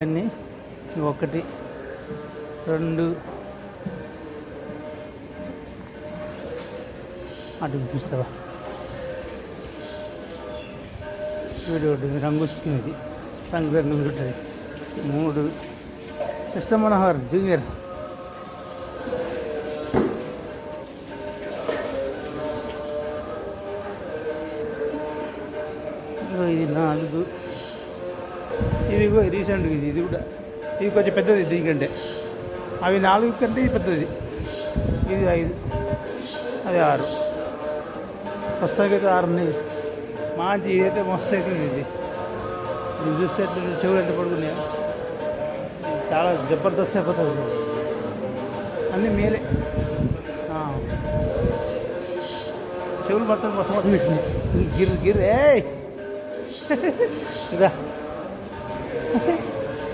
అన్నీ ఒకటి రెండు అటు చూస్తావా వీడియో ఒకటి రంగు వస్తుంది రంగు రంగు ఉంటుంది మూడు కృష్ణ మనోహర్ జూనియర్ ఇది నాలుగు ఇదిగో రీసెంట్గా ఇది కూడా ఇది కొంచెం పెద్దది దీనికంటే అవి నాలుగు కంటే ఇది పెద్దది ఇది ఐదు అది ఆరు ప్రస్తుతానికైతే ఆరు ఉన్నాయి మంచి ఇదైతే మస్తు అవుతుంది ఇది ఇది చూస్తే చెవులు ఎంత పడుకున్నాయి చాలా జబర్దస్త్ అయిపోతుంది అన్నీ మీరే చెవులు మొత్తం మస్తు పెట్టింది గిర్ గిర్ ఏ ఇదా